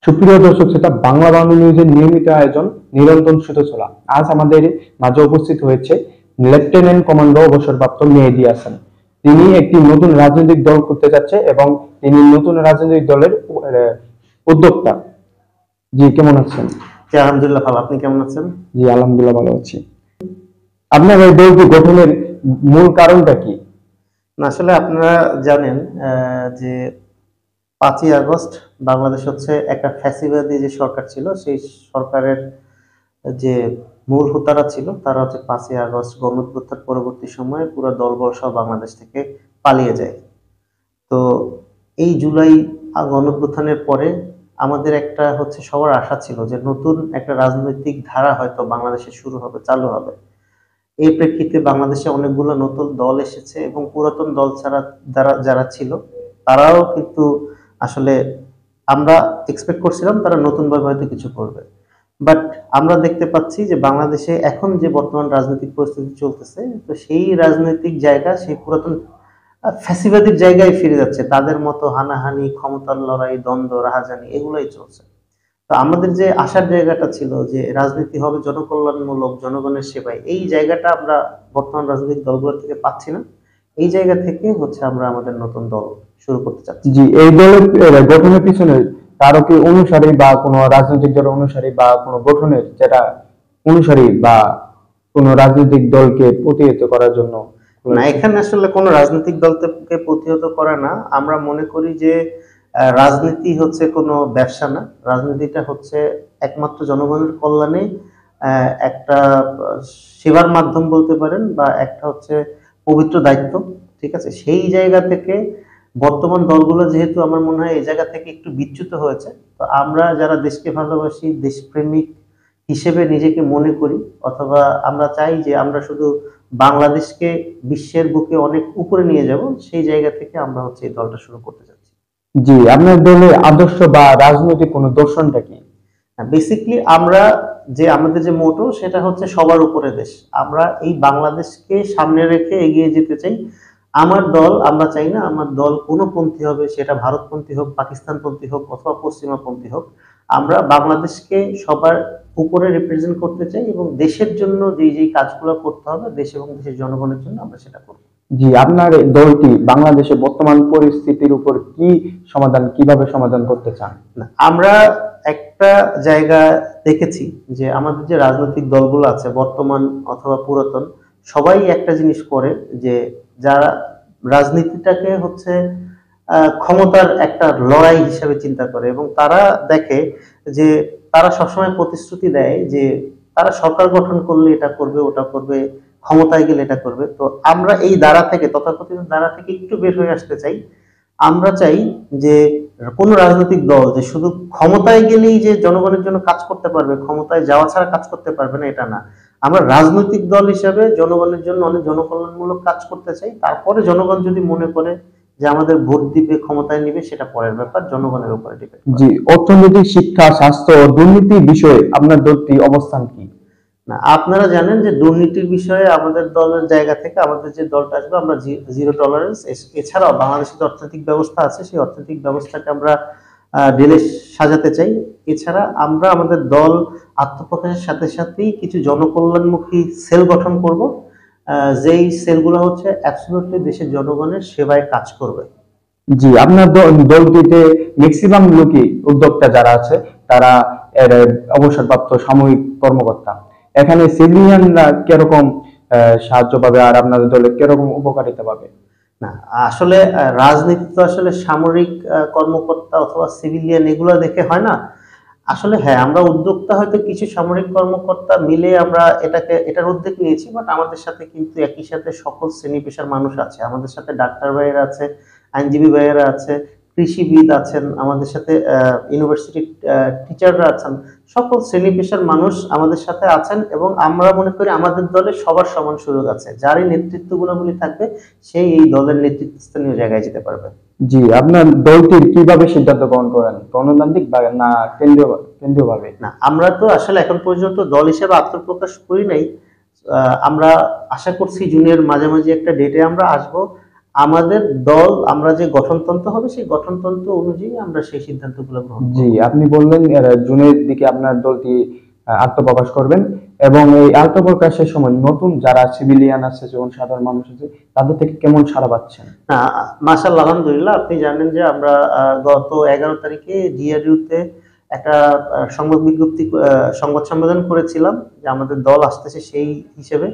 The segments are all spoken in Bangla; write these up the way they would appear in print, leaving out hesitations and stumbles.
সুপ্রিয় দর্শক শ্রোতা, বাংলা বাংলা নিউজের নিয়মিত আয়োজন নিরন্তর সুতোচলা। আজ আমাদের মাঝে উপস্থিত হয়েছে লেফটেন্যান্ট কমান্ডো অবসরপ্রাপ্ত মেহেদী হাসান। তিনি একটি নতুন রাজনৈতিক দল করতে যাচ্ছে এবং তিনি নতুন রাজনৈতিক দলের উদ্যোক্তা। জি, কেমন আছেন? জি, আলহামদুলিল্লাহ ভালো। আপনি কেমন আছেন? জি, আলহামদুলিল্লাহ ভালো আছি। আপনার এই দলটি গঠনের মূল কারণটা কি? আসলে আপনারা জানেন যে 5ই আগস্ট বাংলাদেশ হচ্ছে একটা ফ্যাসিবাদী যে সরকার ছিল, সেই সরকারের যে মূল হোতারা ছিল তারা হচ্ছে 5ই আগস্ট গণঅভ্যুত্থান পরবর্তী সময়ে পুরো দলবল সহ বাংলাদেশ থেকে পালিয়ে যায়। তো এই জুলাই গণঅভ্যুত্থানের পরে আমাদের একটা হচ্ছে সবার আশা ছিল যে নতুন একটা রাজনৈতিক ধারা হয়তো বাংলাদেশে শুরু হবে, চালু হবে। এই প্রেক্ষিতে বাংলাদেশে অনেকগুলো নতুন দল এসেছে এবং পুরাতন দল ছাড়া যারা ছিল তারাও কিন্তু আসলে আমরা এক্সপেক্ট করছিলাম তারা নতুনভাবে হয়তো কিছু করবে। বাট আমরা দেখতে পাচ্ছি যে বাংলাদেশে এখন যে বর্তমান রাজনৈতিক পরিস্থিতি চলতেছে, তো সেই রাজনৈতিক জায়গা সেই পুরাতন ফ্যাসিবাদীর জায়গায় ফিরে যাচ্ছে। তাদের মতো হানাহানি, ক্ষমতার লড়াই, দ্বন্দ্ব, রাহাজানি এগুলোই চলছে। তো আমাদের যে আশার জায়গাটা ছিল যে রাজনীতি হবে জনকল্যাণমূলক, জনগণের সেবায়, এই জায়গাটা আমরা বর্তমান রাজনৈতিক দলগুলো থেকে পাচ্ছি না। এই জায়গা থেকে হচ্ছে আমরা আমাদের নতুন দল শুরু করতে চাচ্ছি। জি, এই দলের গঠনের পিছনে কারো কি অনুসারী বা কোনো রাজনৈতিক দলের অনুসারী বা কোনো গঠনের যেটা অনুসারী বা কোনো রাজনৈতিক দলকে প্রতিহত করার জন্য? না, এখানে আসলে কোনো রাজনৈতিক দলকে প্রতিহত করা না। আমরা মনে করি যে রাজনীতি হচ্ছে কোনো ব্যবসা না। রাজনীতিটা হচ্ছে একমাত্র জনগণের কল্যাণে একটা সেবার মাধ্যম বলতে পারেন, বা একটা হচ্ছে পবিত্র দায়িত্ব। ঠিক আছে, সেই জায়গা থেকে বর্তমান দলগুলো যেহেতু আমার মনে হয় এই জায়গা থেকে একটু বিচ্যুত হয়েছে, তো আমরা যারা দেশকে ভালোবাসি, দেশপ্রেমিক হিসেবে নিজেকে মনে করি, অথবা আমরা চাই যে আমরা শুধু বাংলাদেশকে বিশ্বের বুকে অনেক উপরে নিয়ে যাব, সেই জায়গা থেকে আমরা হচ্ছে এই দলটা শুরু করতে যাচ্ছি। জি, আপনার দলের আদর্শ বা রাজনৈতিক কোনো দর্শনটা কি? বেসিকলি আমরা যে আমাদের যে মোটো সেটা হচ্ছে সবার উপরে দেশ। আমরা এই বাংলাদেশকে সামনে রেখে এগিয়ে যেতে চাই। আমার দল, আমরা চাই না আমার দল কোনো পন্থী হবে, সেটা ভারতপন্থী হোক, পাকিস্তানপন্থী হোক, অথবা পশ্চিমাপন্থী হোক। আমরা বাংলাদেশকে সবার উপরে রিপ্রেজেন্ট করতে চাই এবং দেশের জন্য যেই কাজগুলো করতে হবে দেশ এবং দেশের জনগণের জন্য আমরা সেটা করব। জি, আপনার এই দলটি বাংলাদেশের বর্তমান পরিস্থিতির উপর কিভাবে সমাধান করতে চান? না, আমরা একটা জায়গা দেখেছি যে আমাদের যে রাজনৈতিক দলগুলো আছে বর্তমান অথবা পুরাতন, সবাই একটা জিনিস করে যে যারা রাজনীতিটাকে হচ্ছে ক্ষমতার একটা লড়াই হিসেবে চিন্তা করে, এবং তারা দেখে যে তারা সবসময় প্রতিশ্রুতি দেয় যে তারা সরকার গঠন করলে এটা করবে, ওটা করবে, ক্ষমতায় গেলে এটা করবে। তো আমরা এই দ্বারা থেকে, তথাকথিত দ্বারা থেকে একটু বের হয়ে আসতে চাই। আমরা চাই যে কোন রাজনৈতিক দল যে শুধু ক্ষমতায় গেলেই যে জনগণের জন্য কাজ করতে পারবে, ক্ষমতায় যাওয়া ছাড়া কাজ করতে পারবে না, এটা না। আমরা রাজনৈতিক দল হিসেবে জনগণের জন্য অনেক জনকল্যাণমূলক কাজ করতে চাই। তারপরে জনগণ যদি মনে করে যে আমাদের ভোট দিবে, ক্ষমতায় নিবে, সেটা পরের ব্যাপার, জনগণের উপরে ডিপেন্ড করে। জি, অর্থনৈতিক, শিক্ষা, স্বাস্থ্য ও দুর্নীতি বিষয়ে আপনার দলটি অবস্থান কি? না, আপনারা জানেন যে দুর্নীতির বিষয়ে আমাদের দলের জায়গা থেকে আমাদের যে দলটা আসবে, আমরা জিরো টলারেন্স। এছাড়াও বাংলাদেশের যে অর্থনৈতিক ব্যবস্থা আছে সেই অর্থনৈতিক ব্যবস্থাকে আমরা ঢেলে সাজাতে চাই। এছাড়া আমরা আমাদের দল আত্মপ্রকাশের সাথে সাথেই কিছু জনকল্যাণমুখী সেল গঠন করব, যেই সেলগুলো হচ্ছে অ্যাবসলিউটলি দেশের জনগণের সেবায় কাজ করবে। জি, আপনার দলটিতে ম্যাক্সিমাম লোকই উদ্যোক্তা যারা আছে তারা এর অবসরপ্রাপ্ত সাময়িক কর্মকর্তা। এখানে সিভিলিয়ানরা কিরকম সাহায্য পাবে আর আপনাদের দলে কিরকম উপকারিতা পাবে? না, আসলে রাজনীতি তো আসলে সামরিক কর্মকর্তা অথবা সিভিলিয়ান এগুলো দেখে হয় না। আসলে হ্যাঁ, আমরা উদ্যোক্তা হয়তো কিছু সামরিক কর্মকর্তা মিলে আমরা এটার উদ্যোগ নিয়েছি, বাট আমাদের সাথে কিন্তু একই সাথে সকল শ্রেণী পেশার মানুষ আছে। আমাদের সাথে ডাক্তার ভাইয়েরা আছে, আইনজীবী ভাইয়েরা আছে, কৃষিবিদ আছেন, আমাদের সাথে ইউনিভার্সিটি টিচাররা আছেন। সকল শ্রেণী পেশার মানুষ আমাদের সাথে আছেন এবং আমরা মনে করি আমাদের দলে সবার সমান সুযোগ আছে। যারই নেতৃত্ব গুণাবলী থাকবে সেই এই দলের নেতৃত্বস্থানীয় জায়গায় যেতে পারবে। জি, আপনার দলটির কিভাবে সিদ্ধান্ত গ্রহণ করেন? গণতান্ত্রিক বা না কেন্দ্রীয় ভাবে? না, আমরা তো আসলে এখন পর্যন্ত দল হিসেবে আত্মপ্রকাশ করি নাই। আমরা আশা করছি জুনের মাঝামাঝি একটা ডেটে আমরা আসব। আমাদের দল আমরা যে গঠনতন্ত্র হবে সেই গঠনতন্ত্র অনুযায়ী আমরা সেই সিদ্ধান্তগুলো গ্রহণ করব। জি, আপনি বললেন জুনের দিকে আপনার দলটি আত্মপ্রকাশ করবেন, এবং এই আত্মপ্রকাশের সময় নতুন যারা সিভিলিয়ান আছে, যেমন সাধারণ মানুষ আছে, তাদের থেকে কেমন সাড়া পাচ্ছেন? না, মাশাআল্লাহ, আলহামদুলিল্লাহ। আপনি জানেন যে আমরা গত 11 তারিখে জিআরইউতে একটা সংবাদ সম্মেলন করেছিলাম যে আমাদের দল আসতেছে সেই হিসেবে।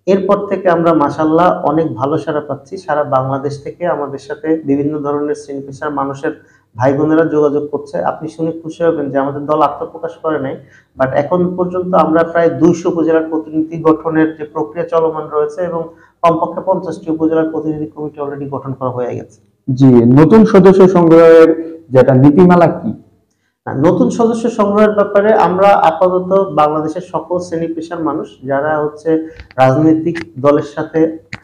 এরপর থেকে আমরা মাশাআল্লাহ অনেক ভালো সাড়া পাচ্ছি। সারা বাংলাদেশ থেকে আমাদের সাথে বিভিন্ন ধরনের শ্রেণী পেশার মানুষের ভাই বোনেরা যোগাযোগ করছে। আপনি শুনে খুশি হবেন যে আমাদের দল আত্মপ্রকাশ করে নাই, বাট এখন পর্যন্ত আমরা প্রায় 200 উপজেলার প্রতিনিধি গঠনের যে প্রক্রিয়া চলমান রয়েছে এবং কমপক্ষে 50টি উপজেলার প্রতিনিধি কমিটি অলরেডি গঠন করা হয়ে গেছে। জি, নতুন সদস্য সংগ্রহের যেটা নীতিমালা কি? নতুন সদস্য সংগ্রহের ব্যাপারে আমরা আপাতত বাংলাদেশের সকল শ্রেণী পেশার মানুষ যারা হচ্ছে রাজনৈতিক দলের সাথে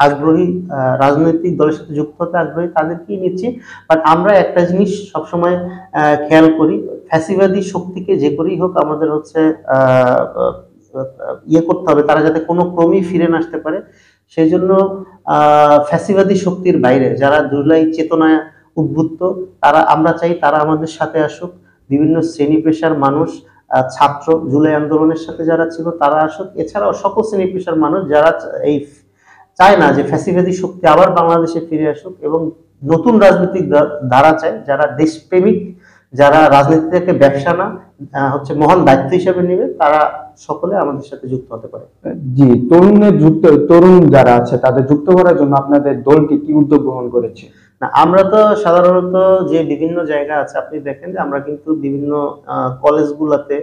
আগ্রহী, রাজনৈতিক দলের সাথে যুক্ত হতে আগ্রহী, তাদেরকেই নিচ্ছি। বাট আমরা একটা জিনিস সবসময় খেয়াল করি, ফ্যাসিবাদী শক্তিকে যে করেই হোক আমাদের হচ্ছে ইয়ে করতে হবে, তারা যাতে কোনো ক্রমেই ফিরে না আসতে পারে। সেই জন্য ফ্যাসিবাদী শক্তির বাইরে যারা জুলাই চেতনায় উদ্বুদ্ধ, তারা, আমরা চাই তারা আমাদের সাথে আসুক। বিভিন্ন শ্রেণী পেশার মানুষ, ছাত্র জুলাই আন্দোলনের সাথে যারা ছিল তারা আসুক। এছাড়াও সকল শ্রেণী পেশার মানুষ যারা এই চায় না যে ফ্যাসিবাদী শক্তি আবার বাংলাদেশে ফিরে আসুক এবং নতুন রাজনৈতিক ধারা চায়, যারা দেশপ্রেমিক, যারা রাজনীতিকে ব্যবসা না হচ্ছে মহান দায়িত্ব হিসেবে নেবে, তারা সকলে আমাদের সাথে যুক্ত হতে পারে। জি, তরুণ যারা আছে তাদের যুক্ত করার জন্য আপনাদের দলটি কি উদ্যোগ গ্রহণ করেছে? না, আমরা তো সাধারণত যে বিভিন্ন জায়গা আছে আপনি দেখেন যে আমরা কিন্তু বিভিন্ন কলেজগুলোতে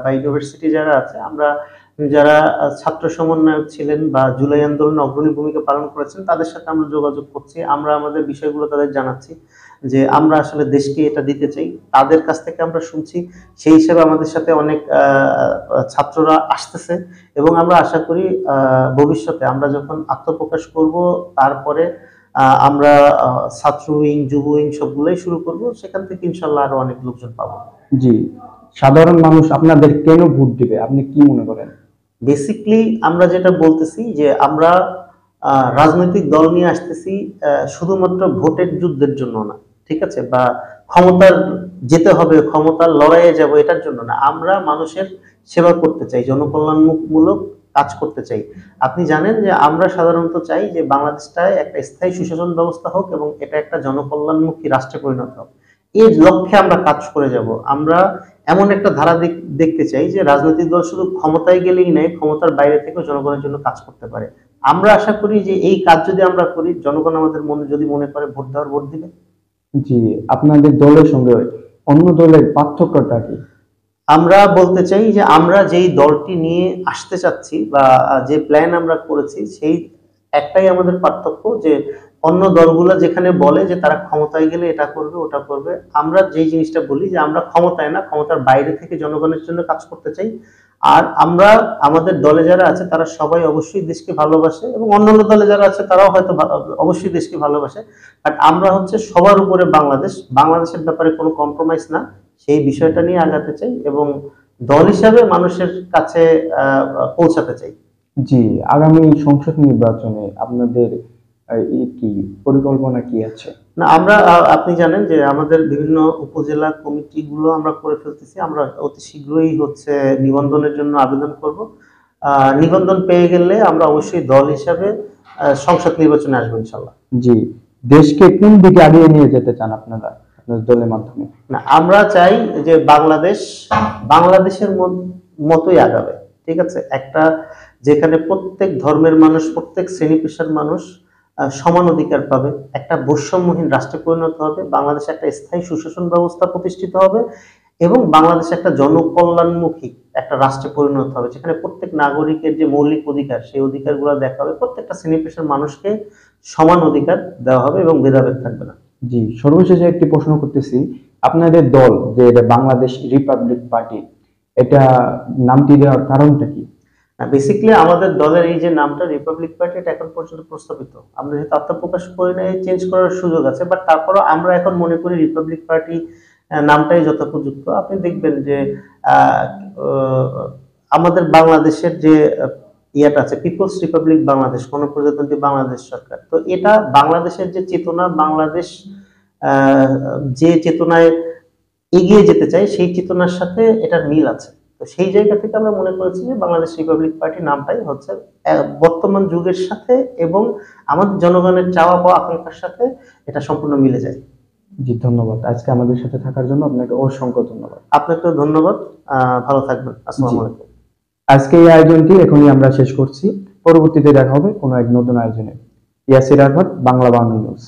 বা ইউনিভার্সিটি যারা আছে, আমরা যারা ছাত্র সমন্বয়ক ছিলেন বা জুলাই আন্দোলনে অগ্রণী ভূমিকা পালন করেছেন তাদের সাথে আমরা যোগাযোগ করছি। আমরা আমাদের বিষয়গুলো তাদের জানাচ্ছি যে আমরা আসলে দেশকে এটা দিতে চাই, তাদের কাছ থেকে আমরা শুনছি। সেই হিসেবে আমাদের সাথে অনেক ছাত্ররা আসতেছে এবং আমরা আশা করি ভবিষ্যতে আমরা যখন আত্মপ্রকাশ করব তারপরে আমরা ছাত্র উইং, যুব উইং সবগুলোই শুরু করব, সেখান থেকে ইনশাল্লাহ আরো অনেক লোকজন পাবো। জি, সাধারণ মানুষ আপনাদের কেন ভোট দিবে আপনি কি মনে করেন? বেসিকলি আমরা যেটা বলতেছি যে আমরা রাজনৈতিক দল নিয়ে আসতেছি শুধুমাত্র ভোটের যুদ্ধের জন্য না, ঠিক আছে, বা ক্ষমতার যেতে হবে, ক্ষমতার লড়াইয়ে যাব এটার জন্য না। আমরা মানুষের সেবা করতে চাই, জনকল্যাণমূলক কাজ করতে চাই। আপনি জানেন যে আমরা সাধারণত চাই যে বাংলাদেশটায় একটা স্থায়ী সুশাসন ব্যবস্থা হোক এবং এটা একটা জনকল্যাণমুখী রাষ্ট্রে পরিণত হোক। এই লক্ষ্যে আমরা কাজ করে যাব। আমরা এমন একটা ধারা দেখতে চাই যে রাজনৈতিক দল শুধু ক্ষমতায় গেলেই নয়, ক্ষমতার বাইরে থেকেও জনগণের জন্য কাজ করতে পারে। আমরা আশা করি যে এই কাজ যদি আমরা করি, জনগণ আমাদের যদি মনে করে ভোট দেওয়ার, ভোট দিবে। জি, আপনাদের দলের সঙ্গে অন্য দলের পার্থক্যটা কি? আমরা বলতে চাই যে আমরা যেই দলটি নিয়ে আসতে চাচ্ছি বা যে প্ল্যান আমরা করেছি, সেই একটাই আমাদের পার্থক্য যে অন্য দলগুলো যেখানে বলে যে তারা ক্ষমতায় গেলে এটা করবে ওটা করবে, আমরা যেই জিনিসটা বলি যে আমরা ক্ষমতায় না, ক্ষমতার বাইরে থেকে জনগণের জন্য কাজ করতে চাই। আর আমরা, আমাদের দলে যারা আছে তারা সবাই অবশ্যই দেশকে ভালোবাসে এবং অন্যান্য দলে যারা আছে তারাও হয়তো অবশ্যই দেশকে ভালোবাসে, বাট আমরা হচ্ছে সবার উপরে বাংলাদেশ, বাংলাদেশের ব্যাপারে কোনো কম্প্রোমাইজ না, সেই বিষয়টা নিয়ে আগাতে চাই এবং দল হিসাবে মানুষের কাছে পৌঁছাতে চাই। জি, আগামী সংসদ নির্বাচনে আপনাদের কি পরিকল্পনা কি আছে? না, আমরা আপনি জানেন যে আমাদের বিভিন্ন উপজেলা কমিটিগুলো আমরা করে ফেলতেছি। আমরা অতি শীঘ্রই হচ্ছে নিবন্ধনের জন্য আবেদন করব। নিবন্ধন পেয়ে গেলে আমরা অবশ্যই দল হিসাবে সংসদ নির্বাচনে আসবো ইনশাল্লাহ। জি, দেশকে কোন দিকে আগিয়ে নিয়ে যেতে চান আপনারা আপনাদের দলের মাধ্যমে? না, আমরা চাই যে বাংলাদেশ বাংলাদেশের মতোই আগাবে, ঠিক আছে, একটা যেখানে প্রত্যেক ধর্মের মানুষ, প্রত্যেক শ্রেণী পেশার মানুষ সমান অধিকার পাবে, একটা বৈষম্যহীন রাষ্ট্রে পরিণত হবে, বাংলাদেশে একটা স্থায়ী সুশাসন ব্যবস্থা প্রতিষ্ঠিত হবে এবং বাংলাদেশ একটা জনকল্যাণমুখী একটা রাষ্ট্রে পরিণত হবে, যেখানে প্রত্যেক নাগরিকের যে মৌলিক অধিকার সেই অধিকারগুলো দেখা হবে, প্রত্যেকটা শ্রেণী পেশার মানুষকে সমান অধিকার দেওয়া হবে এবং ভেদাভেদ থাকবে না। জি, সর্বশেষে একটি প্রশ্ন করতেছি, আপনাদের দল যে এটা বাংলাদেশ রিপাবলিক পার্টি, এটা নামটি দেওয়ার কারণটা কি? বেসিক্যালি আমাদের দলের এই যে নামটা রিপাবলিক পার্টি, এটা এখন পর্যন্ত প্রস্তাবিত, আমরা যেহেতু আত্মপ্রকাশ করি না, চেঞ্জ করার সুযোগ আছে, বাট তারপরও আমরা এখন মনে করি রিপাবলিক পার্টি নামটাই যথোপযুক্ত। আপনি দেখবেন যে আমাদের বাংলাদেশের যে ইয়াটা আছে, পিপলস রিপাবলিক বাংলাদেশ, গণপ্রজাতন্ত্রী বাংলাদেশ সরকার। তো এটা বাংলাদেশের যে চেতনা, বাংলাদেশ যে চেতনায় এগিয়ে যেতে চাই, সেই চেতনার সাথে এটার মিল আছে। তো সেই জায়গা থেকে আমরা মনে করেছি যে বাংলাদেশ রিপাবলিক পার্টি নামটাই হচ্ছে বর্তমান যুগের সাথে এবং আমাদের জনগণের চাওয়া পাওয়া আকাঙ্ক্ষার সাথে এটা সম্পূর্ণ মিলে যায়। জি, ধন্যবাদ। আজকে আমাদের সাথে থাকার জন্য আপনাকে অসংখ্য ধন্যবাদ। আপনাকেও ধন্যবাদ। ভালো থাকবেন। আসসালামু জি। আলাইকুম। আজকে এই আয়োজনটি এখনই আমরা শেষ করছি। পরবর্তীতে দেখা হবে কোনো এক নতুন আয়োজনে। ইয়াসির আহমদ, বাংলা বাংলা নিউজ।